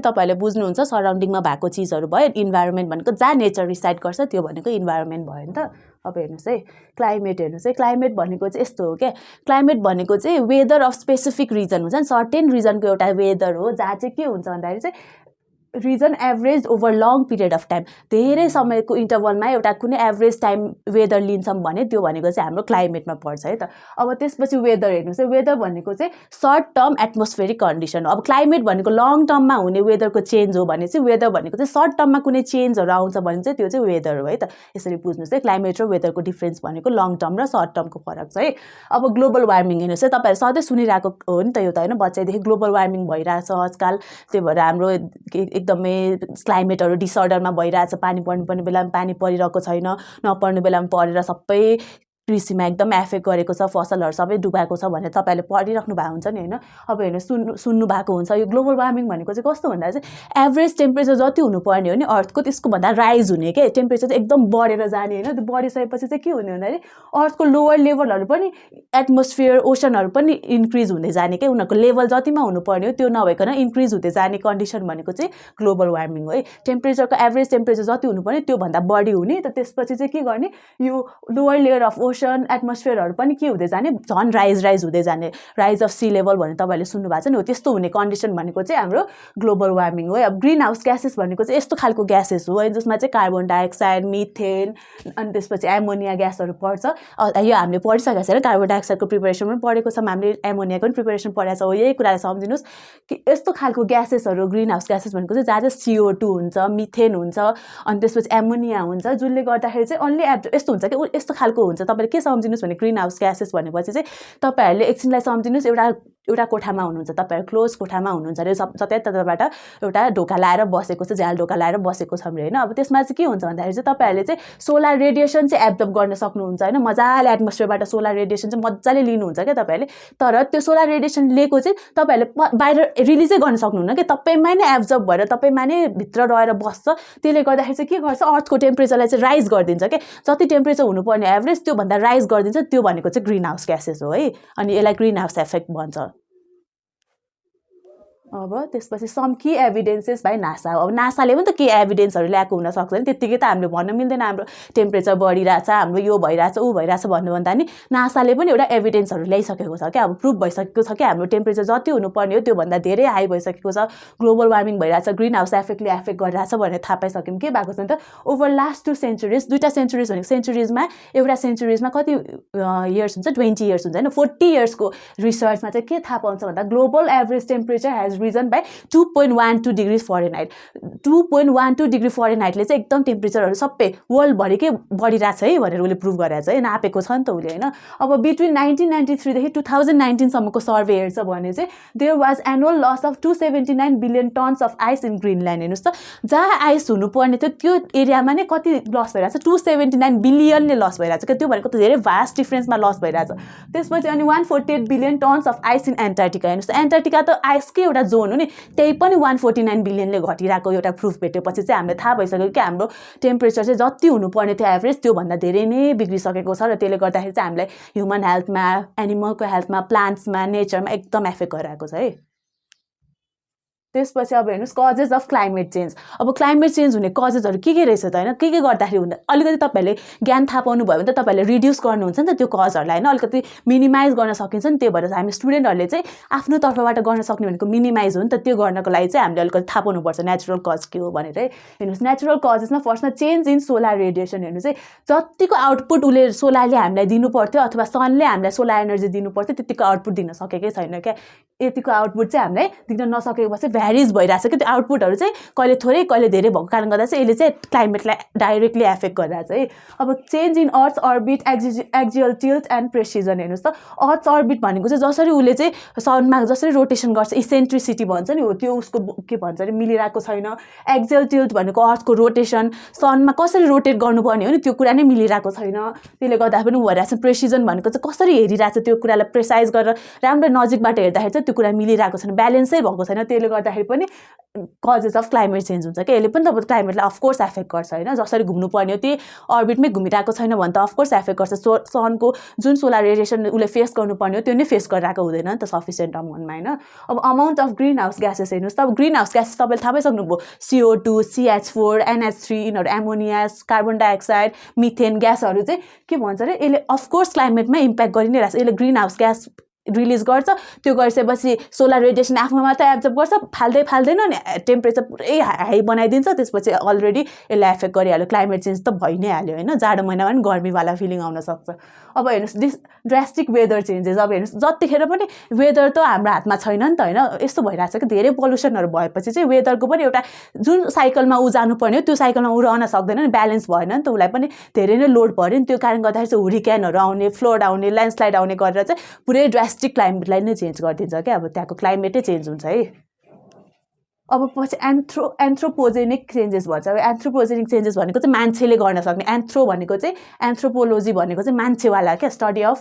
तपाईहरुले बुझ्नुहुन्छ सराउन्डिङमा भएको चीजहरु भयो इन्भाइरोमेन्ट भनेको जहाँ नेचर रिसाइड गर्छ त्यो भनेको इन्भाइरोमेन्ट भयो नि त अब हेर्नुस् है क्लाइमेट हेर्नुस् है क्लाइमेट भनेको चाहिँ यस्तो हो के क्लाइमेट भनेको चाहिँ वेदर अफ स्पेसिफिक रिजन हुन्छ नि सर्टेन रिजनको एउटा वेदर हो जहाँ चाहिँ के हुन्छ भन्दाखेरि चाहिँ reason average over long period of time धेरै समयको इन्टरभलमा एउटा कुनै एभरेज टाइम वेदर लिन्छौँ भने त्यो भनेको चाहिँ हाम्रो क्लाइमेटमा पर्छ है त अब त्यसपछि वेदर हेर्नुस् है वेदर भनेको चाहिँ सर्ट टर्म एटमोस्फेरिक कन्डिसन हो अब क्लाइमेट भनेको लङ टर्ममा हुने वेदरको चेन्ज हो भने चाहिँ वेदर भनेको चाहिँ सर्ट टर्ममा कुनै चेन्जहरू आउँछ भने चाहिँ त्यो चाहिँ वेदर हो है त यसरी बुझ्नुस् है क्लाइमेट र वेदरको डिफरेन्स भनेको लङ टर्म र सर्ट टर्मको फरक छ है अब ग्लोबल वार्मिङ हेर्नुस् है तपाईहरु सधैँ सुनिरहेको हो नि त यो त हैन बच्चादेखि ग्लोबल वार्मिङ भइरहेछ आजकल त्यही भएर हाम्रो एकदमै क्लाइमेटहरु डिसअर्डरमा भइरहेछ पानी पर्नुपर्ने बेलामा पानी परिरहेको छैन नपर्ने बेलामा परेर सबै कृषिमा एकदम एफेक्ट गरेको छ फसलहरु सबै डुबाएको छ भनेर तपाईहरुले पढिराख्नु भएको हुन्छ नि हैन अब हेर्नु सुन्नु भएको हुन्छ यो ग्लोबल वार्मिङ भनेको चाहिँ कस्तो भन्दा चाहिँ एभरेज टेम्परेचर जति हुनुपर्ने हो नि अर्थको त्यसको भन्दा राइज हुने के टेम्परेचर चाहिँ एकदम बढेर जाने हैन त्यो बढिसकेपछि चाहिँ के हुने भन्दाखेरि अर्थको लोवर लेभलहरु पनि एटमोस्फियर ओशनहरु पनि इन्क्रिज हुँदै जाने के उनीहरुको लेभल जतिमा हुनुपर्ने हो त्यो नभइकन इन्क्रिज हुँदै जाने कन्डिसन भनेको चाहिँ ग्लोबल वार्मिङ हो है टेम्परेचरको एभरेज टेम्परेचर जति हुनुपर्ने त्यो भन्दा बढी हुने त त्यसपछि चाहिँ के गर्ने यो लोवर लेयर अफ ओशन एटमोस्फियरहरु पनि के हुँदै जाने झन राइज हुँदै जाने राइज अफ सी लेभल भन्ने तपाईहरुले सुन्नु भएको छ नि हो त्यस्तो हुने कन्डिसन भनेको चाहिँ हाम्रो ग्लोबल वार्मिङ हो अब ग्रीन हाउस ग्यासेस भनेको चाहिँ यस्तो खालको ग्यासेस हो है जसमा चाहिँ कार्बन डाइअक्साइड मिथेन अनि त्यसपछि एमोनिया ग्यासहरु पर्छ यो हामीले पढिसकेको छैन कार्बन डाइअक्साइडको प्रिपरेसन पनि पढेको छौं हामीले एमोनियाको पनि प्रिपरेसन पढेको छौं यही कुरालाई सम्झिनुस् कि यस्तो खालको ग्यासेसहरु ग्रीन हाउस ग्यासेस भनेको चाहिँ जहाँ CO2 हुन्छ मिथेन हुन्छ अनि त्यसपछि एमोनिया हुन्छ जुनले गर्दाखेरि चाहिँ अन्ली यस्तो हुन्छ कि यस्तो खालको हुन्छ तपाईले के सम्झिनुस् भने ग्रीन हाउस ग्यासेस भनेपछि चाहिँ तपाईहरुले एकछिनलाई सम्झिनुस् एउटा कोठामा हुनुहुन्छ तपाईहरु क्लोज कोठामा हुनुहुन्छ रे सतैतर्फबाट एउटा ढोका लाएर बसेको छ झ्याल ढोका लाएर बसेको छ हैन अब त्यसमा चाहिँ के हुन्छ भन्दाखेरि चाहिँ तपाईहरुले चाहिँ सोलर रेडिएसन चाहिँ एब्जर्ब गर्न सक्नुहुन्छ हैन मजाले एटमोस्फियरबाट सोलर रेडिएसन चाहिँ मजाले लिनुहुन्छ के तपाईहरुले तर त्यो सोलर रेडिएसन लिएको चाहिँ तपाईहरुले बाहिर रिलिजै गर्न सक्नुहुन्न के तपाईमै नै एब्जर्ब भएर तपाईमा नै भित्र रहेर बस्छ त्यसले गर्दाखेरि चाहिँ के गर्छ अर्थको टेम्परेचरलाई चाहिँ राइज गरिदिन्छ के जति टेम्परेचर हुनुपर्ने एभरेज त्यो भन्दा राइज गरिदिन्छ त्यो भनेको चाहिँ ग्रीन हाउस ग्यासेस हो है अनि यसलाई ग्रीन हाउस इफेक्ट भन्छ अब त्यसपछि some key evidences by NASA अब नासाले पनि त के एभिडेन्सहरु ल्याएको हुन सक्छ नि त्यतिकै त हामीले भन्न मिल्दैन हाम्रो टेम्परेचर बढिरहेछ हाम्रो यो भइरहेछ उ भइरहेछ भन्नु भन्दा नि नासाले पनि एउटा एभिडेन्सहरु ल्याइसकेको छ के अब प्रुफ भइसकेको छ के हाम्रो टेम्परेचर जति हुनुपर्ने हो त्यो भन्दा धेरै हाई भइसकेको छ ग्लोबल वार्मिङ भइरहेछ ग्रीन हाउस इफेक्टले एफेक्ट गरिरहेछ भनेर थाहा पाइसक्यौं के भएको छ नि त ओभर लास्ट 2 सेन्चुरीज दुईटा सेन्चुरीज भनेको सेन्चुरीजमा एउटा सेन्चुरीजमा कति इयर्स हुन्छ 20 इयर्स हुन्छ हैन 40 इयर्सको रिसर्चमा चाहिँ के थाहा पाउँछ भन्दा global average temperature has risen by 2.12 degree Fahrenheit 2.12 degree फरेनहाइटले चाहिँ एकदम टेम्परेचरहरु सबै वर्ल्ड भरिकै बढिरहेछ है भनेर उले प्रुफ गरेछ है नापेको छ नि त उले हैन अब बिट्विन 1993 देखि 2019 सम्मको सर्वे हेर्छ भने चाहिँ there was annual loss of 279 billion tons of ice in Greenland हेर्नुस् त जहाँ आइस हुनुपर्ने थियो त्यो एरियामा नै कति लस भइरहेछ 279 बिलियनले लस भइरहेछ के त्यो भनेको त धेरै भास्ट डिफरेन्समा लस भइरहेछ त्यसपछि अनि 148 billion tons of ice in Antarctica हेर्नुस् त एन्टार्क्टिका त आइसकै एउटा जोन हो नि त्यही पनि 149 बिलियनले घटिरहेको एउटा प्रुफ भेटेपछि चाहिँ हामीले थाहा भइसक्यो कि हाम्रो टेम्परेचर चाहिँ जति हुनुपर्ने थियो एभरेज त्यो भन्दा धेरै नै बिग्रिसकेको छ र त्यसले गर्दाखेरि चाहिँ हामीलाई ह्युमन हेल्थमा एनिमलको हेल्थमा प्लान्ट्समा नेचरमा एकदम एफेक्ट गरिरहेको छ है त्यसपछि अब हेर्नुस् कजेस अफ क्लाइमेट चेन्ज अब क्लाइमेट चेन्ज हुने कजेसहरु के रहेछ त हैन के गर्दाखेरि हुन्छ अलिकति तपाईहरुले ज्ञान थाहा पाउनु भयो भने त तपाईहरुले रिड्युस गर्नुहुन्छ नि त त्यो कजहरुलाई हैन अलिकति मिनिमाइज गर्न सकिन्छ नि त्यही भएर हामी स्टुडेन्टहरुले चाहिँ आफ्नो तर्फबाट गर्न सक्ने भनेको मिनिमाइज हो नि त त्यो गर्नको लागि चाहिँ हामीले अलिकति थाहा पाउनु पर्छ नेचुरल कज के हो भनेर है हेर्नुस् नेचुरल कजेसमा फर्स्टमा चेन्ज इन सोलर रेडिएसन हेर्नुस् है जतिको आउटपुट उले सोलरले हामीलाई दिनु पर्थ्यो अथवा सनले हामीलाई सोलर एनर्जी दिनु पर्थ्यो त्यतिको आउटपुट दिन सकेकै छैन के यतिको आउटपुट चाहिँ हामीलाई दिन नसकेपछि भ्यारिज भइरहेछ के त्यो आउटपुटहरु चाहिँ कहिले थोरै कहिले धेरै भएको कारण गर्दा चाहिँ यसले चाहिँ क्लाइमेटलाई डाइरेक्टली एफेक्ट गरिरहेछ है अब change in earth's orbit axial tilt and precision हेर्नुस् त अर्थ्स अर्बिट भनेको चाहिँ जसरी उले चाहिँ सनमा जसरी रोटेसन गर्छ इसेन्ट्रिसिटी भन्छ नि हो त्यो उसको के भन्छ नि मिलिरहेको छैन एक्सियल टिल्ट भनेको अर्थको रोटेसन सनमा कसरी रोटेट गर्नुपर्ने हो नि त्यो कुरा नै मिलिरहेको छैन त्यसले गर्दा पनि भइरहेछ प्रेसिजन भनेको चाहिँ कसरी हेरिरहेछ त्यो कुरालाई प्रेसाइज गरेर राम्रो नजिकबाट हेर्दाखेरि चाहिँ त्यो कुरा मिलिरहेको छैन, ब्यालेन्सै भएको छैन, त्यसले गर्दाखेरि पनि कजेस अफ क्लाइमेट चेन्ज हुन्छ क्या। यसले पनि त क्लाइमेटलाई अफकोर्स एफेक्ट गर्छ होइन। जसरी घुम्नुपर्ने हो त्यही अर्बिटमै घुमिरहेको छैन भने त अफकोर्स एफेक्ट गर्छ। सनको जुन सोलर रेडिएसन उसले फेस गर्नुपर्ने हो त्यो नै फेस गरिरहेको हुँदैन नि त सफिसियन्ट अमाउन्टमा होइन। अब amount of green house gases हेर्नुहोस् त, अब ग्रिन हाउस ग्यासेस तपाईँले थाहा पाइसक्नुभयो, CO2, CH4, NH3, यिनीहरू एमोनिया, कार्बन डाइअक्साइड, मिथेन ग्यासहरू चाहिँ के भन्छ अरे यसले अफकोर्स क्लाइमेटमा इम्प्याक्ट गरि नै रहेछ। यसले ग्रिन हाउस ग्यास रिलिज गर्छ, त्यो गरिसकेपछि सोलर रेडिएसन आफूमा मात्रै एब्जर्ब गर्छ, फाल्दैन नि टेम्परेचर पुरै हाई बनाइदिन्छ, त्यसपछि अलरेडी यसले एफेक्ट गरिहाल्यो, क्लाइमेट चेन्ज त भइ नै हाल्यो होइन। जाडो महिनामा पनि गर्मीवाला फिलिङ आउन सक्छ। अब हेर्नुहोस् ड्रास्टिक वेदर चेन्जेस, अब हेर्नुहोस् जतिखेर पनि वेदर त हाम्रो हातमा छैन नि त होइन। यस्तो भइरहेछ कि धेरै पोल्युसनहरू भएपछि चाहिँ वेदरको पनि एउटा जुन साइकलमा ऊ जानुपर्ने हो त्यो साइकलमा ऊ रहन सक्दैन नि, ब्यालेन्स भएन नि त, उसलाई पनि धेरै नै लोड पऱ्यो नि। त्यो कारण गर्दाखेरि चाहिँ हुरिकेनहरू आउने, फ्लड आउने, ल्यान्डस्लाइड आउने गरेर चाहिँ पुरै ड्रास्टिक क्लाइमेटलाई नै चेन्ज गरिदिन्छ क्या। अब त्यहाँको क्लाइमेटै चेन्ज हुन्छ है। अब पछि एन्थ्रोपोजेनिक चेन्जेस भन्छ। अब एन्थ्रोपोजेनिक चेन्जेस भनेको चाहिँ मान्छेले गर्न सक्ने, एन्थ्रो भनेको चाहिँ एन्थ्रोपोलोजी भनेको चाहिँ मान्छेवाला क्या, स्टडी अफ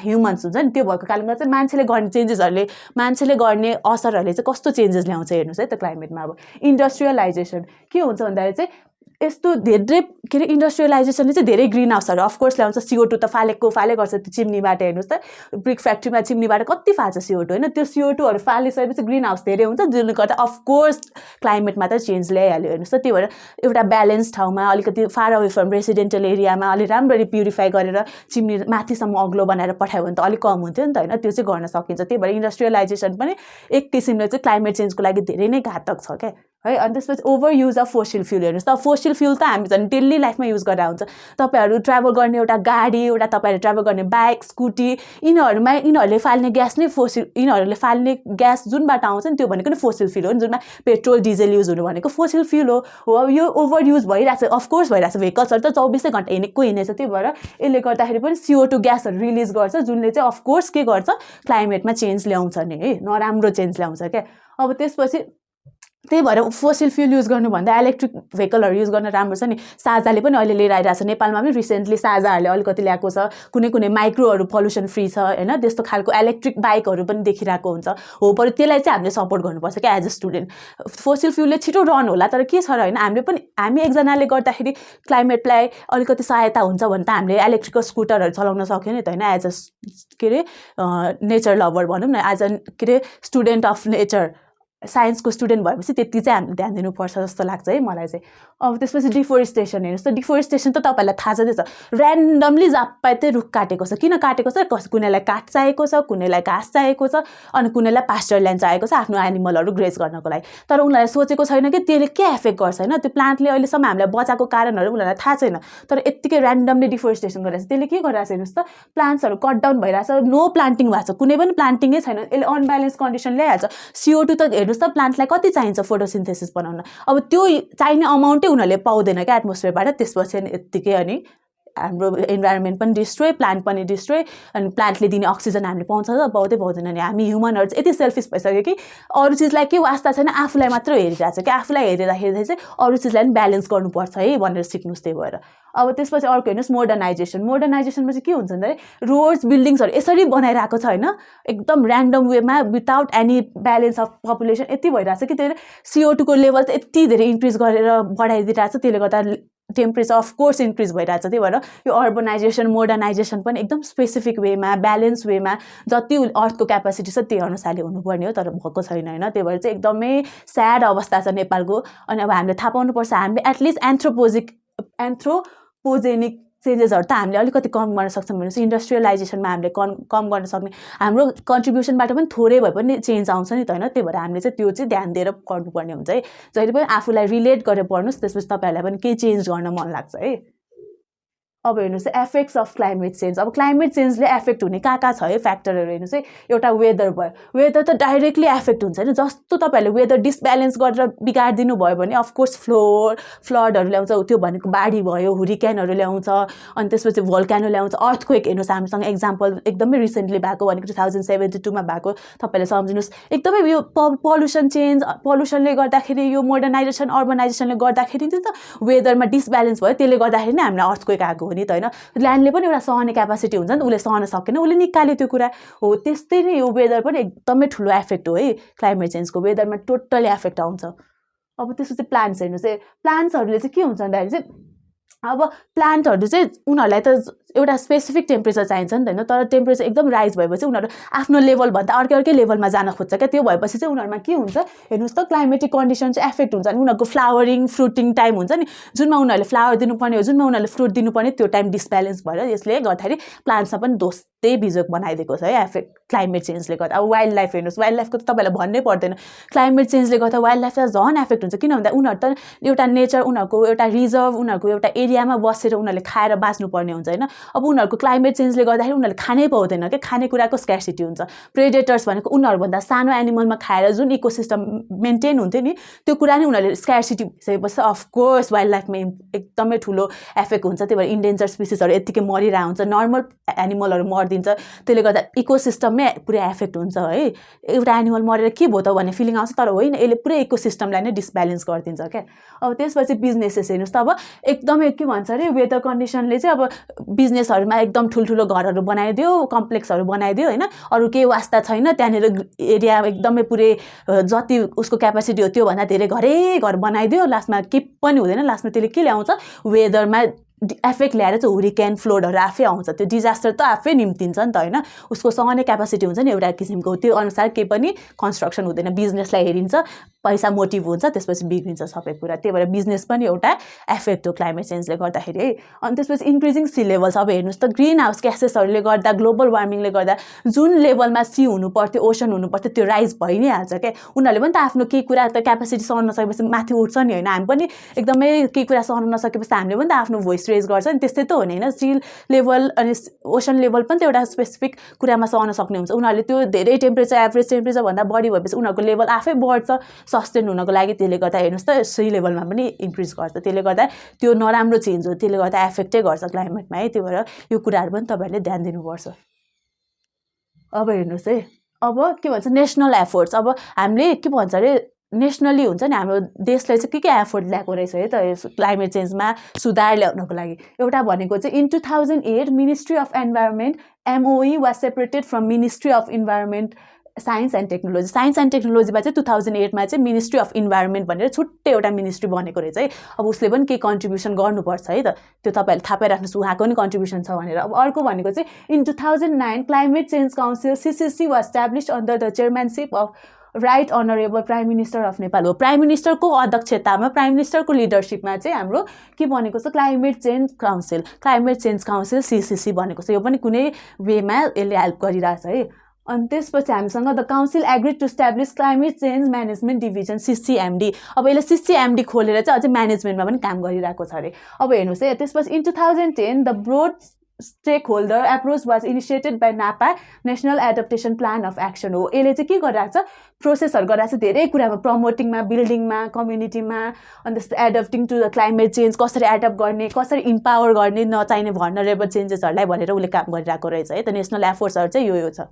ह्युमन्स हुन्छ नि, त्यो भएको कारणले चाहिँ मान्छेले गर्ने चेन्जेसहरूले, मान्छेले गर्ने असरहरूले चाहिँ कस्तो चेन्जेस ल्याउँछ हेर्नुहोस् है त क्लाइमेटमा। अब इन्डस्ट्रियलाइजेसन के हुन्छ भन्दाखेरि चाहिँ यस्तो धेरै के अरे इन्डस्ट्रियलाइजेसनले चाहिँ धेरै ग्रिन हाउसहरू अफकोर्स ल्याउँछ। CO2 त फाले गर्छ त्यो चिम्नीबाट, हेर्नुहोस् त ब्रिक फ्याक्ट्रीमा चिम्नीबाट कति फाल्छ CO2 होइन। त्यो CO2हरू फालिसकेपछि ग्रिन हाउस धेरै हुन्छ, जसले गर्दा अफकोर्स क्लाइमेटमा त चेन्ज ल्याइहाल्यो हेर्नुहोस् त। त्यही भएर एउटा ब्यालेन्स ठाउँमा अलिकति फार अवे फ्रम रेसिडेन्टल एरियामा अलिक राम्ररी प्युरिफाई गरेर चिम्नी माथिसम्म अग्लो बनाएर पठायो भने त अलिक कम हुन्थ्यो नि त होइन। त्यो चाहिँ गर्न सकिन्छ। त्यही भएर इन्डस्ट्रियलाइजेसन पनि एक किसिमले चाहिँ क्लाइमेट चेन्जको लागि धेरै नै घातक छ क्या है। अनि त्यसपछि over use of fossil fuel हेर्नुहोस् त, फोसिल फ्युल त हामी झन् डेली लाइफमा युज गरेर हुन्छ। तपाईँहरू ट्राभल गर्ने एउटा गाडी, एउटा तपाईँहरूले ट्राभल गर्ने बाइक, स्कुटी, यिनीहरूले फाल्ने ग्यास नै यिनीहरूले फाल्ने ग्यास जुनबाट आउँछ नि त्यो भनेको नि फोसिल फ्युल हो नि, जुनमा पेट्रोल डिजल युज हुनु भनेको फोसिल फ्युल हो। अब यो ओभर युज भइरहेछ, अफकोर्स भइरहेछ। भेहिकल्सहरू त 24 घन्टा हिँडेछ, त्यही भएर यसले गर्दाखेरि पनि CO2 ग्यासहरू रिलिज गर्छ, जुनले चाहिँ अफकोर्स के गर्छ क्लाइमेटमा चेन्ज ल्याउँछ नि है, नराम्रो चेन्ज ल्याउँछ क्या। अब त्यसपछि त्यही भएर फोसिल फ्युल युज गर्नुभन्दा इलेक्ट्रिक भेहिकलहरू युज गर्न राम्रो छ नि। साझाले पनि अहिले लिएर आइरहेको छ, नेपालमा पनि रिसेन्टली साझाहरूले अलिकति ल्याएको छ, कुनै माइक्रोहरू पल्युसन फ्री छ होइन, त्यस्तो खालको इलेक्ट्रिक बाइकहरू पनि देखिरहेको हुन्छ हो। पर त्यसलाई चाहिँ हामीले सपोर्ट गर्नुपर्छ क्या एज अ स्टुडेन्ट। फोसिल फ्युलले छिटो रन होला तर के छ र होइन, हामी एकजनाले गर्दाखेरि क्लाइमेटलाई अलिकति सहायता हुन्छ भने त हामीले इलेक्ट्रिकल स्कुटरहरू चलाउन सक्यो नि त होइन। एज अ के अरे नेचर लभर भनौँ न, एज अ के अरे स्टुडेन्ट अफ नेचर, साइन्सको स्टुडेन्ट भएपछि त्यति चाहिँ हामीले ध्यान दिनुपर्छ जस्तो लाग्छ है मलाई चाहिँ। अब त्यसपछि डिफोरेस्टेसन हेर्नुहोस् त, डिफोरेस्टेसन त तपाईँलाई थाहा छँदैछ, ऱ्यान्डमली जाप्पाते रुख काटेको छ। किन काटेको छ? कुनैलाई काठ चाहिएको छ, कुनैलाई घाँस चाहिएको छ, अनि कुनैलाई पास्चर ल्यान्ड चाहिएको छ आफ्नो एनिमलहरू ग्रेज गर्नको लागि। तर उनीहरूले सोचेको छैन कि त्यसले के एफेक्ट गर्छ होइन। त्यो प्लान्टले अहिलेसम्म हामीलाई बचाएको कारणहरू उनीहरूलाई थाहा छैन, तर यत्तिकै ऱ्यान्डमली डिफोरेस्टेसन गरिरहेछ। त्यसले के गरिरहेछ हेर्नुहोस् त, प्लान्ट्सहरू कट डाउन भइरहेछ, नो प्लान्टिङ भएको छ, कुनै पनि प्लान्टिङै छैन। यसले अनब्यालेन्स कन्डिसन ल्याइहाल्छ। CO2 त हेर्नुहोस् त प्लान्टलाई कति चाहिन्छ फोटोसिन्थेसिस बनाउन, अब त्यो चाहिने अमाउन्टै उनीहरूले पाउँदैन क्या एटमोस्फियरबाट। त्यसपछि अनि यत्तिकै अनि हाम्रो इन्भाइरोमेन्ट पनि डिस्ट्रोय, प्लान्ट पनि डिस्ट्रोय, अनि प्लान्टले दिने अक्सिजन हामीले पाउँछ त पाउँदैन नि। हामी ह्युमनहरू चाहिँ यति सेल्फिस भइसक्यो कि अरू चिजलाई के वास्ता छैन, आफूलाई मात्र हेरिरहेको छ कि आफूलाई हेर्दाखेरि चाहिँ अरू चिजलाई पनि ब्यालेन्स गर्नुपर्छ है भनेर सिक्नुहोस्। त्यही भएर अब त्यसपछि अर्को हेर्नुहोस् मोडर्नाइजेसनमा चाहिँ के हुन्छ भन्दाखेरि रोड्स बिल्डिङ्सहरू यसरी बनाइरहेको छ होइन, एकदम ऱ्यान्डम वेमा without any balance of population यति भइरहेछ कि त्यसले CO2 को लेभल चाहिँ यति धेरै इन्क्रिज गरेर बढाइदिइरहेको छ। त्यसले गर्दा टेम्परेचर अफकोर्स इन्क्रिज भइरहेछ। त्यही भएर यो अर्बनाइजेसन मोडर्नाइजेसन पनि एकदम स्पेसिफिक वेमा, ब्यालेन्स वेमा, जति अर्थको क्यापेसिटी छ त्यही अनुसारले हुनुपर्ने हो, तर भएको छैन होइन। त्यही भएर चाहिँ एकदमै स्याड अवस्था छ नेपालको। अनि अब हामीले थाहा पाउनुपर्छ, हामीले एटलिस्ट एन्थ्रोपोजेनिक चेन्जेसहरू त हामीले अलिकति कम गर्न सक्छौँ भने चाहिँ इन्डस्ट्रियलाइजेसनमा हामीले कम गर्न सक्ने, हाम्रो कन्ट्रिब्युसनबाट पनि थोरै भए पनि चेन्ज आउँछ नि त होइन। त्यही भएर हामीले चाहिँ त्यो चाहिँ ध्यान दिएर गर्नुपर्ने हुन्छ है। जहिले पनि आफूलाई रिलेट गरेर पढ्नुहोस्, त्यसपछि तपाईँहरूलाई पनि केही चेन्ज गर्न मन लाग्छ है। अब हेर्नुहोस् एफेक्ट्स अफ क्लाइमेट चेन्ज। अब क्लाइमेट चेन्जले एफेक्ट हुने कहाँ छ है फ्याक्टरहरू हेर्नुहोस् है। एउटा वेदर भयो, वेदर त डाइरेक्टली एफेक्ट हुन्छ होइन। जस्तो तपाईँहरूले वेदर डिसब्यालेन्स गरेर बिगारिदिनु भयो भने अफकोर्स फ्लडहरू ल्याउँछ, त्यो भनेको बाढी भयो, हुरिकेनहरू ल्याउँछ, अनि त्यसपछि भोल्क्यानो ल्याउँछ, अर्थक्वेक हेर्नुहोस् हामीसँग एक्जाम्पल एकदमै रिसेन्टली भएको भनेको 2072 भएको, तपाईँले सम्झिनुहोस्। एकदमै यो पल्युसनले गर्दाखेरि, यो मोडर्नाइजेसन अर्बनाइजेसनले गर्दाखेरि त वेदरमा डिसब्यालेन्स भयो, त्यसले गर्दाखेरि नै हामीलाई अर्थक्वेक आएको हो नि त होइन ल्यान्डले पनि एउटा सहने क्यापासिटी हुन्छ नि त उसले सहन सकेन उसले निकाल्यो त्यो कुरा हो त्यस्तै नै यो वेदर पनि एकदमै ठुलो एफेक्ट हो है क्लाइमेट चेन्जको वेदरमा टोटली एफेक्ट आउँछ अब त्यसपछि प्लान्ट्स हेर्नुहोस् है प्लान्ट्सहरूले चाहिँ के हुन्छ भन्दाखेरि चाहिँ अब प्लान्टहरू चाहिँ उनीहरूलाई त एउटा स्पेसिफिक टेम्परेचर चाहिन्छ नि त होइन तर टेम्परेचर एकदम राइज भएपछि उनीहरू आफ्नो लेभलभन्दा अर्कै लेभलमा जान खोज्छ क्या त्यो भएपछि चाहिँ उनीहरूमा के हुन्छ हेर्नुहोस् त क्लाइमेटिक कन्डिसन चाहिँ एफेक्ट हुन्छ नि उनीहरूको फ्लावरिङ फ्रुटिङ टाइम हुन्छ नि जुनमा उनीहरूले फ्लावर दिनुपर्ने हो जुनमा उनीहरूले फ्रुट दिनुपर्ने त्यो टाइम डिसब्यालेन्स भएर यसले गर्दाखेरि प्लान्ट्समा पनि दोस्तै बिजोग बनाइदिएको छ है एफेक्ट क्लाइमेट चेन्जले गर्दा अब वाइल्ड लाइफ हेर्नुहोस् वाइल्ड लाइफको त तपाईँलाई भन्नै पर्दैन क्लाइमेट चेन्जले गर्दा वाइल्ड लाइफ त झन् एफेक्ट हुन्छ किन भन्दा उनीहरू त एउटा नेचर उनीहरूको एउटा रिजर्भ उनीहरूको एउटा एरियामा बसेर उनीहरूले खाएर बाँच्नुपर्ने हुन्छ होइन अब उनीहरूको क्लाइमेट चेन्जले गर्दाखेरि उनीहरूले खानै पाउँदैन क्या खानेकुराको स्क्यार्सिटी हुन्छ प्रेडेटर्स भनेको उनीहरूभन्दा सानो एनिमलमा खाएर जुन इकोसिस्टम मेन्टेन हुन्थ्यो नि त्यो कुरा नै उनीहरूले स्क्यार्सिटी भइसकेपछि अफकोर्स वाइल्ड लाइफमा एकदमै ठुलो एफेक्ट हुन्छ त्यही भएर इन्डेन्जर स्पिसिसहरू यत्तिकै मरिरहेको हुन्छ नर्मल एनिमलहरू मरिदिन्छ त्यसले गर्दा इकोसिस्टममै पुरै एफेक्ट हुन्छ है एउटा एनिमल मरेर के भयो त भन्ने फिलिङ आउँछ तर होइन यसले पुरै इकोसिस्टमलाई नै डिसब्यालेन्स गरिदिन्छ क्या अब त्यसपछि बिजनेसेस हेर्नुहोस् त अब एकदमै के भन्छ अरे वेदर कन्डिसनले चाहिँ अब बिजनेसहरूमा एकदम ठुल्ठुलो घरहरू बनाइदियो कम्प्लेक्सहरू बनाइदियो होइन अरू केही वास्ता छैन त्यहाँनिर एरिया एकदमै पुरै जति उसको क्यापासिटी हो त्योभन्दा धेरै घर बनाइदियो लास्टमा के पनि हुँदैन लास्टमा त्यसले के ल्याउँछ वेदरमा एफेक्ट ल्याएर चाहिँ हुरिकेन फ्लोडहरू आफै आउँछ त्यो डिजास्टर त आफै निम्तिन्छ नि त होइन उसको सहने क्यापासिटी हुन्छ नि एउटा किसिमको त्यो अनुसार केही पनि कन्स्ट्रक्सन हुँदैन बिजनेसलाई हेरिन्छ पैसा मोटिभ हुन्छ त्यसपछि बिग्रिन्छ सबै कुरा त्यही भएर बिजनेस पनि एउटा एफेक्ट हो क्लाइमेट चेन्जले गर्दाखेरि है अनि त्यसपछि इन्क्रिजिङ सी लेभल्स अब हेर्नुहोस् त ग्रिन हाउस ग्यासेसहरूले गर्दा ग्लोबल वार्मिङले गर्दा जुन लेभलमा सी हुनु पर्थ्यो ओसन हुनु पर्थ्यो त्यो राइज भइ नै हाल्छ क्या उनीहरूले पनि त आफ्नो केही कुरा त क्यापासिटी सहन नसकेपछि माथि उठ्छ नि होइन हामी पनि एकदमै केही कुरा सहन नसकेपछि हामीले पनि त आफ्नो भोइस रेज गर्छ नि त्यस्तै त हो नि होइन सी लेभल अनि ओसन लेभल पनि त एउटा स्पेसिफिक कुरामा सहन सक्ने हुन्छ उनीहरूले त्यो धेरै टेम्परेचर एभरेज टेम्परेचरभन्दा बढी भएपछि उनीहरूको लेभल आफै बढ्छ सस्टेन हुनको लागि त्यसले गर्दा हेर्नुहोस् त सी लेभलमा पनि इन्क्रिज गर्छ त्यसले गर्दा त्यो नराम्रो चेन्ज हो त्यसले गर्दा एफेक्टै गर्छ क्लाइमेटमा है त्यही भएर यो कुराहरू पनि तपाईँहरूले ध्यान दिनुपर्छ अब हेर्नुहोस् है अब के भन्छ नेसनल एफोर्ट्स अब हामीले के भन्छ अरे नेसनली हुन्छ नि हाम्रो देशले चाहिँ के एफोर्ट ल्याएको रहेछ है त क्लाइमेट चेन्जमा सुधार ल्याउनको लागि एउटा भनेको चाहिँ in 2008 ministry of environment MOE was separated from ministry of environment science and टेक्नोलोजीमा चाहिँ 2008मा चाहिँ मिनिस्ट्री अफ इन्भाइरोन्मेन्ट भनेर छुट्टै एउटा मिनिस्ट्री बनेको रहेछ है अब उसले पनि केही कन्ट्रिब्युसन गर्नुपर्छ है त त्यो तपाईँहरूले थाहा पाइराख्नुहोस् उहाँको पनि कन्ट्रिब्युसन छ भनेर अब अर्को भनेको चाहिँ in 2009 climate change council CCC was established under the chairmanship of right honourable prime minister of Nepal हो प्राइम मिनिस्टरको अध्यक्षतामा प्राइम मिनिस्टरको लिडरसिपमा चाहिँ हाम्रो के बनेको छ क्लाइमेट चेन्ज काउन्सिल CCC बनेको छ यो पनि कुनै वेमा यसले हेल्प गरिरहेछ है अनि त्यसपछि हामीसँग the council agree to establish climate change management division CCMD अब यसले CCMD खोलेर चाहिँ अझै म्यानेजमेन्टमा पनि काम गरिरहेको छ अरे अब हेर्नुहोस् है त्यसपछि in 2010 the broad stakeholder approach was initiated by NAPA national adaptation plan of action हो यसले चाहिँ के गरिरहेको छ प्रोसेसहरू गरिरहेको छ धेरै कुरामा प्रमोटिङमा बिल्डिङमा कम्युनिटीमा अनि त्यस्तो adapting to the climate change कसरी एडप्ट गर्ने कसरी इम्पावर गर्ने नचाहिने भर्नरेबल चेन्जेसहरूलाई भनेर उसले काम गरिरहेको रहेछ है त नेसनल एफोर्ट्सहरू चाहिँ यो छ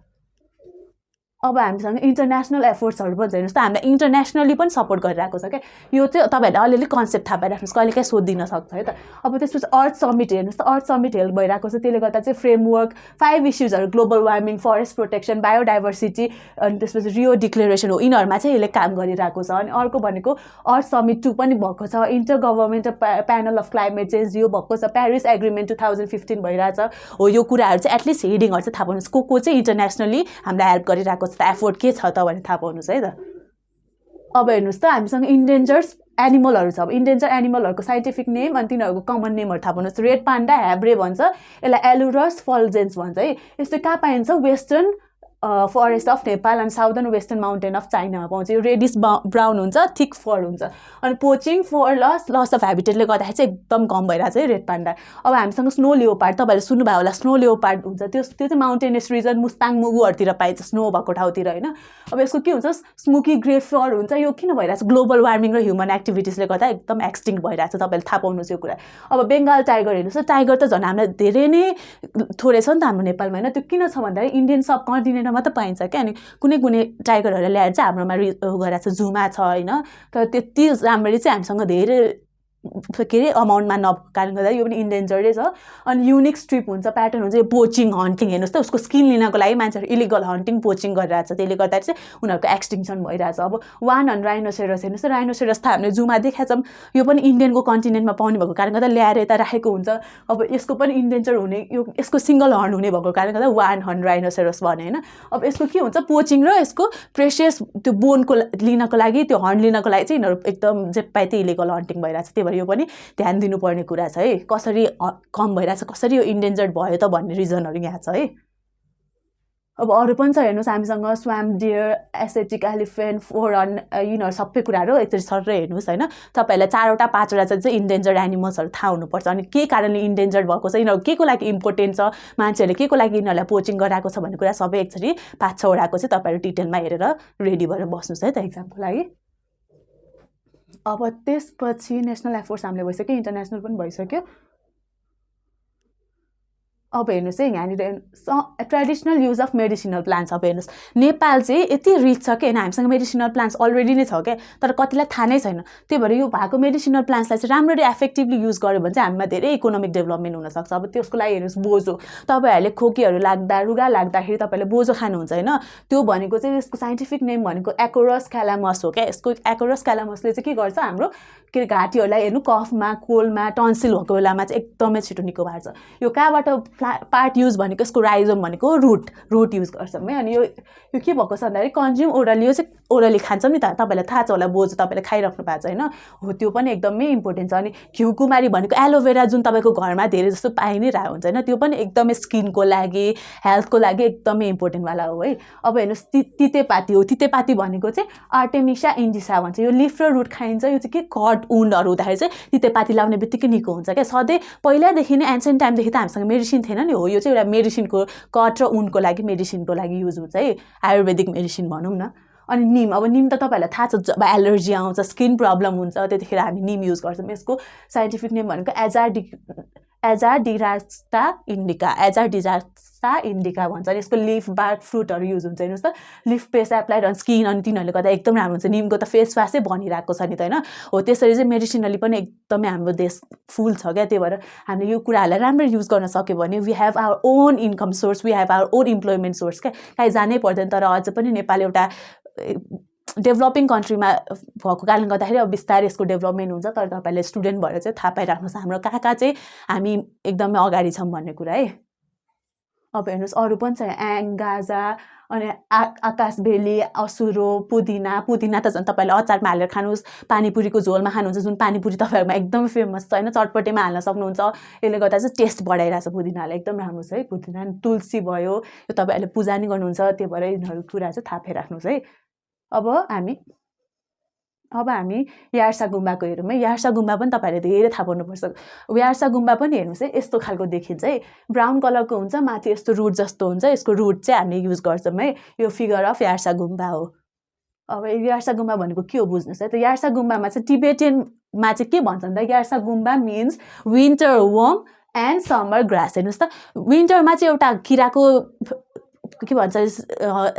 अब हामीसँग इन्टरनेसनल एफोर्ट्सहरू पनि हेर्नुहोस् त हामीलाई इन्टरनेसनली पनि सपोर्ट गरिरहेको छ क्या यो चाहिँ तपाईँहरूले अलिअलि कन्सेप्ट थाहा पाइराख्नुहोस् कहिले काहीँ सोधिदिन सक्छ है त अब त्यसपछि अर्थ समिट हेर्नुहोस् त अर्थ समिट हेल्प भइरहेको छ त्यसले गर्दा चाहिँ फ्रेमवर्क 5 इस्युजहरू global warming forest protection biodiversity अनि त्यसपछि रियो डिक्लेरेसन हो यिनीहरूमा चाहिँ यसले काम गरिरहेको छ अनि अर्को भनेको अर्थ समिट 2 पनि भएको छ intergovernmental panel of climate change यो भएको छ प्यारिस एग्रिमेन्ट 2015 भइरहेछ हो यो कुराहरू चाहिँ एटलिस्ट हेडिङहरू चाहिँ थाहा पाउनुहोस् को चाहिँ इन्टरनेसनली हामीलाई हेल्प गरिरहेको एफोर्ट के छ त भनेर थाहा पाउनुहोस् है त अब हेर्नुहोस् त हामीसँग इन्डेन्जर्स एनिमलहरू छ अब इन्डेन्जर एनिमलहरूको साइन्टिफिक नेम अनि तिनीहरूको कमन नेमहरू थाहा पाउनुहोस् रेड पान्डा ह्याब्रे भन्छ यसलाई एलुरस फल्जेन्स भन्छ है यस्तो कहाँ पाइन्छ वेस्टर्न फरेस्ट अफ नेपाल अनि साउदर्न वेस्टर्न माउन्टेन अफ चाइनामा पाउँछ यो रेडिस ब्राउन हुन्छ थिक फर हुन्छ अनि पोचिङ फर लस अफ हेबिटेटले गर्दाखेरि चाहिँ एकदम कम भइरहेको छ है रेड पान्डा अब हामीसँग स्नो लियोपार्ड तपाईँहरूले सुन्नुभयो होला स्नो लियोपार्ड हुन्छ त्यो चाहिँ माउन्टेनियस रिजन मुस्ताङ मुगुहरूतिर पाइन्छ स्नो भएको ठाउँतिर होइन अब यसको के हुन्छ स्मोकी ग्रे फर हुन्छ यो किन भइरहेको छ ग्लोबल वार्मिङ र ह्युमन एक्टिभिटिजले गर्दा एकदम एक्सटिङ्क्ट भइरहेको छ तपाईँले थाहा पाउनुहोस् यो कुरा अब बेङ्गाल टाइगर हेर्नुहोस् टाइगर त झन् हामीलाई धेरै नै थोरै छ नि त हाम्रो नेपालमा होइन त्यो किन छ भन्दाखेरि इन्डियन सब कन्टिनेन्ट मात्र पाइन्छ क्या अनि कुनै टाइगरहरूलाई ल्याएर चाहिँ हाम्रोमा गरेर छ जूमा छ होइन तर त्यति राम्ररी चाहिँ हामीसँग धेरै के अरे अमाउन्टमा नभएको कारणले गर्दा यो पनि इन्डेन्जर्डै छ। अनि युनिक स्ट्रिप हुन्छ, प्याटर्न हुन्छ, यो पोचिङ हन्टिङ हेर्नुहोस् त, उसको स्किन लिनको लागि मान्छेहरू इलिगल हन्टिङ पोचिङ गरिरहेछ, त्यसले गर्दा चाहिँ उनीहरूको एक्सटिङसन भइरहेछ। अब वान अन राइनोसेरस हेर्नुहोस् त, राइनोसेरस त हामीले जूमा देखाएको छौँ, यो पनि इन्डियनको कन्टिनेन्टमा पाउने भएको कारणले गर्दा ल्याएर यता राखेको हुन्छ। अब यसको पनि इन्डेन्जर हुने, यो यसको सिङ्गल हर्न हुने भएको कारणले गर्दा वान हर्न राइनोसेरस भने होइन। अब यसको के हुन्छ, पोचिङ र यसको प्रेसियस त्यो बोनको लिनको लागि, त्यो हर्न लिनको लागि चाहिँ यिनीहरू एकदम जे पाए त्यही इलिगल हन्टिङ भइरहेछ। त्यही भएर यो पनि ध्यान दिनुपर्ने कुरा छ है, कसरी कम भइरहेछ, कसरी यो इन्डेन्जर्ड भयो त भन्ने रिजनहरू यहाँ छ है। अब अरू पनि छ हेर्नुहोस् हामीसँग, स्वाम्प डियर, एसेटिक एलिफेन्ट, फोरन, यिनीहरू सबै कुराहरू एकचोटि सर हेर्नुहोस् होइन। तपाईँहरूलाई 4वटा 5वटा चाहिँ इन्डेन्जर्ड एनिमल्सहरू थाहा हुनुपर्छ, अनि के कारणले इन्डेन्जर्ड भएको छ, यिनीहरू के को लागि इम्पोर्टेन्ट छ, मान्छेहरूले के को लागि यिनीहरूलाई पोचिङ गराएको छ भन्ने कुरा सबै एकचोटि 5-6वटाको चाहिँ तपाईँहरू डिटेलमा हेरेर रेडी भएर बस्नुहोस् है त एक्जामको लागि। अब त्यसपछि नेसनल एफोर्ट्स हामीले भइसक्यो, इन्टरनेसनल पनि भइसक्यो। अब हेर्नुहोस् है यहाँनिर traditional use of medicinal plants. अब हेर्नुहोस् नेपाल चाहिँ यति रिच छ कि होइन, हामीसँग मेडिसिनल प्लान्ट्स अलरेडी नै छ क्या, तर कतिलाई थाहा नै छैन। त्यही भएर यो भएको मेडिसिनल प्लान्ट्सलाई चाहिँ राम्ररी एफेक्टिभली युज गर्यो भने चाहिँ हामीमा धेरै इकोनोमिक डेभलपमेन्ट हुनसक्छ। अब त्यसको लागि हेर्नुहोस् बोजो, तपाईँहरूले खोकीहरू लाग्दा, रुगा लाग्दाखेरि तपाईँहरूले बोजो खानुहुन्छ होइन, त्यो भनेको चाहिँ यसको साइन्टिफिक नेम भनेको एकोरस क्यालामस हो क्या। यसको एकोरस क्यालामसले चाहिँ के गर्छ, हाम्रो के घाँटीहरूलाई हेर्नु, कफमा, कोलमा, टन्सिल भएको बेलामा चाहिँ एकदमै छिटो निको पार्छ। यो कहाँबाट पार्ट युज भनेको यसको राइजोम भनेको रुट युज गर्छौँ है। अनि यो के भएको छ भन्दाखेरि कन्ज्युम ओरली, यो चाहिँ ओरली खान्छौँ नि त, तपाईँलाई थाहा छ होला, बोजो तपाईँले खाइराख्नु भएको छ होइन, हो त्यो पनि एकदमै इम्पोर्टेन्ट छ। अनि घिउकुमारी भनेको एलोभेरा जुन तपाईँको घरमा धेरै जस्तो पाइ नै रहेको हुन्छ होइन, त्यो पनि एकदमै स्किनको लागि, हेल्थको लागि एकदमै इम्पोर्टेन्टवाला हो है। अब हेर्नुहोस् तितेपाती हो, तितेपाती भनेको चाहिँ आर्टेमिसा इन्डिसा भन्छ, यो लिफ र रुट खाइन्छ। यो चाहिँ के कट उन्डहरू हुँदाखेरि चाहिँ तितेपाती लाउने बित्तिकै निको हुन्छ क्या। सधैँ पहिलादेखि नै एन्सियन्ट टाइमदेखि त हामीसँग मेडिसिन थिएन नि, हो यो चाहिँ एउटा मेडिसिनको कट र उनको लागि मेडिसिनको लागि युज हुन्छ है, आयुर्वेदिक मेडिसिन भनौँ न। अनि निम, अब निम त तपाईँहरूलाई थाहा छ, जब एलर्जी आउँछ, स्किन प्रब्लम हुन्छ, त्यतिखेर हामी निम युज गर्छौँ। यसको साइन्टिफिक नेम भनेको एजाडिरास्टा इन्डिका, एजाडिरास्टा इन्डिका भन्छ। अनि यसको लिफ, बार्क, फ्रुटहरू युज हुन्छ। हेर्नुहोस् त, leaf paste applied on skin, अनि तिनीहरूले गर्दा एकदम राम्रो हुन्छ। निमको त फेस वासै भनिरहेको छ नि त होइन, हो त्यसरी चाहिँ मेडिसिनली पनि एकदमै हाम्रो देश फुल छ क्या। त्यही भएर हामीले यो कुराहरूलाई राम्ररी युज गर्न सक्यो भने we have our own income source, we have our own employment source क्या, कहीँ जानै पर्दैन। तर अझ पनि नेपाल एउटा डेभलपिङ कन्ट्रीमा भएको कारणले गर्दाखेरि अब बिस्तारै यसको डेभलपमेन्ट हुन्छ। तर तपाईँहरूले स्टुडेन्ट भएर चाहिँ थाहा पाइराख्नुहोस् हाम्रो कहाँ कहाँ चाहिँ हामी एकदमै अगाडि छौँ भन्ने कुरा है। अब हेर्नुहोस् अरू पनि छ, गाजा, अनि आकाशबेली, असुरो, पुदिना त झन् तपाईँले अचारमा हालेर खानुहोस्, पानीपुरीको झोलमा खानुहुन्छ, जुन पानीपुरी तपाईँहरूमा एकदमै फेमस छ होइन, चटपटेमा हाल्न सक्नुहुन्छ। यसले गर्दा चाहिँ टेस्ट बढाइरहेछ पुदिनाले, एकदम राम्रो छ है पुदिना। तुलसी भयो, यो तपाईँहरूले पूजा नि गर्नुहुन्छ, त्यही भएर यिनीहरू कुरा चाहिँ थाहा पाइराख्नुहोस् है। अब हामी यार्सा गुम्बाको हेरौँ है। यार्सा गुम्बा पनि तपाईँहरूले धेरै थाहा पाउनुपर्छ। यार्सा गुम्बा पनि हेर्नुहोस् है, यस्तो खालको देखिन्छ है, ब्राउन कलरको हुन्छ, माथि यस्तो रुट जस्तो हुन्छ। यसको रुट चाहिँ हामीले युज गर्छौँ है, यो फिगर अफ यार्सा गुम्बा हो। अब यार्सा गुम्बा भनेको के हो बुझ्नुहोस् है त। यार्सा गुम्बामा चाहिँ टिबेटियनमा चाहिँ के भन्छ भन्दा यार्सा गुम्बा means winter warm and summer grass. हेर्नुहोस् त, विन्टरमा चाहिँ एउटा किराको के भन्छ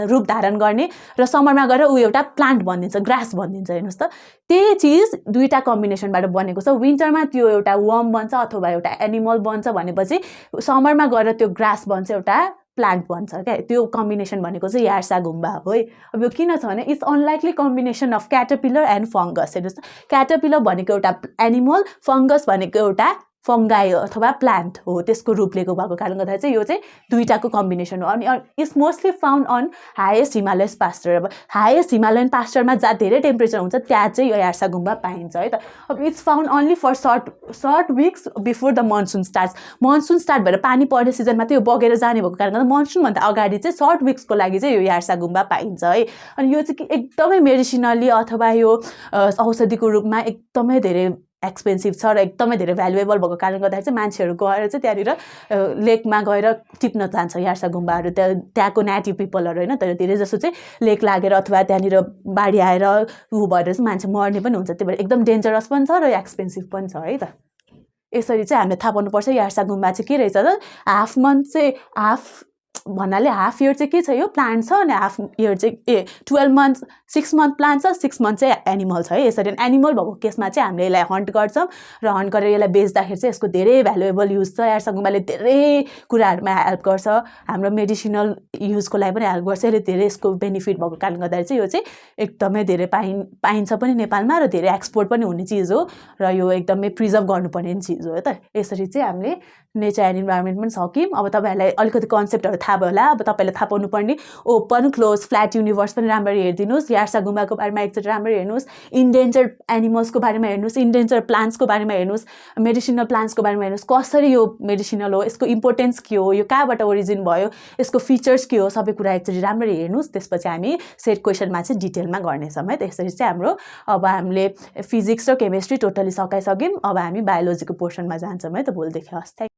रूप धारण गर्ने, र समरमा गएर ऊ एउटा प्लान्ट भनिदिन्छ, ग्रास भनिदिन्छ। हेर्नुहोस् त, त्यही चिज दुईवटा कम्बिनेसनबाट बनेको छ। विन्टरमा त्यो एउटा वर्म बन्छ अथवा एउटा एनिमल बन्छ भनेपछि समरमा गएर त्यो ग्रास बन्छ, एउटा प्लान्ट बन्छ क्या। त्यो कम्बिनेसन भनेको चाहिँ यार्सा गुम्बा हो है। अब यो किन छ भने it's unlikely combination of caterpillar and fungus. हेर्नुहोस् त, क्याटरपिलर भनेको एउटा एनिमल, फङ्गस भनेको एउटा फङ्गाई अथवा प्लान्ट हो, त्यसको रूप लिएको भएको कारणले गर्दा चाहिँ यो चाहिँ दुईटाको कम्बिनेसन हो। अनि it's mostly found on highest Himalayan pasture. अब हाइएस्ट हिमालयन पास्चरमा जहाँ धेरै टेम्परेचर हुन्छ त्यहाँ चाहिँ यो यार्सा गुम्बा पाइन्छ है त। अब it's found only for short weeks before the monsoon starts. Monsoon start भएर पानी पर्ने सिजनमा त्यो बगेर जाने भएको कारणले गर्दा मनसुनभन्दा अगाडि चाहिँ सर्ट विक्सको लागि चाहिँ यो यार्सा गुम्बा पाइन्छ है। अनि यो चाहिँ एकदमै मेडिसिनली अथवा यो औषधिको रूपमा एकदमै धेरै एक्सपेन्सिभ छ र एकदमै धेरै भ्यालुएबल भएको कारणले गर्दाखेरि चाहिँ मान्छेहरू गएर चाहिँ त्यहाँनिर लेकमा गएर टिप्न चाहन्छ यार्सा गुम्बाहरू, त्यहाँको नेटिभ पिपलहरू होइन। तर धेरै जसो चाहिँ लेक लागेर अथवा त्यहाँनिर बाढी आएर ऊ भएर चाहिँ मान्छे मर्ने पनि हुन्छ। त्यही भएर एकदम डेन्जरस पनि छ र एक्सपेन्सिभ पनि छ है त। यसरी चाहिँ हामीले थाहा पाउनुपर्छ यार्सा गुम्बा चाहिँ के रहेछ त। हाफ भन्नाले हाफ इयर चाहिँ के छ यो प्लान्ट छ अनि हाफ इयर चाहिँ 12 मन्थ 6 मन्थ प्लान्ट छ 6 मन्थ चाहिँ एनिमल छ है। यसरी एनिमल भएको केसमा चाहिँ हामीले यसलाई हन्ट गर्छौँ र हन्ट गरेर यसलाई बेच्दाखेरि चाहिँ यसको धेरै भ्यालुएबल युज छ। यारसगुम्बाले धेरै कुराहरूमा हेल्प गर्छ, हाम्रो मेडिसिनल युजको लागि पनि हेल्प गर्छ। यसले धेरै यसको बेनिफिट भएको कारणले गर्दाखेरि चाहिँ यो चाहिँ एकदमै धेरै पाइन्छ पनि नेपालमा र धेरै एक्सपोर्ट पनि हुने चिज हो र यो एकदमै प्रिजर्भ गर्नुपर्ने चिज हो त। यसरी चाहिँ हामीले नेचर एन्ड इन्भाइरोमेन्ट पनि सक्यौँ। अब तपाईँहरूलाई अलिकति कन्सेप्टहरू थाहा भयो होला। अब तपाईँले थाहा पाउनुपर्ने ओपन क्लोज फ्ल्याट युनिभर्स पनि राम्ररी हेरिदिनुहोस्, यार्सा गुम्बाको बारेमा एकचोटि राम्ररी हेर्नुहोस्, इन्डेन्जर्ड एनिमल्सको बारेमा हेर्नुहोस्, इन्डेन्जर्ड प्लान्ट्सको बारेमा हेर्नुहोस्, मेडिसिनल प्लान्ट्सको बारेमा हेर्नुहोस्, कसरी यो मेडिसिनल हो, यसको इम्पोर्टेन्स के हो, यो कहाँबाट ओरिजिन भयो, यसको फिचर्स के हो, सबै कुरा एकचोटि राम्ररी हेर्नुहोस्। त्यसपछि हामी सेट क्वेसनमा चाहिँ डिटेलमा गर्नेछौँ है। त्यसरी चाहिँ हाम्रो अब हामीले फिजिक्स र केमिस्ट्री टोटली सकाइसक्यौँ। अब हामी बायोलोजीको पोर्सनमा जान्छौँ है त भोलिदेखि। हस्।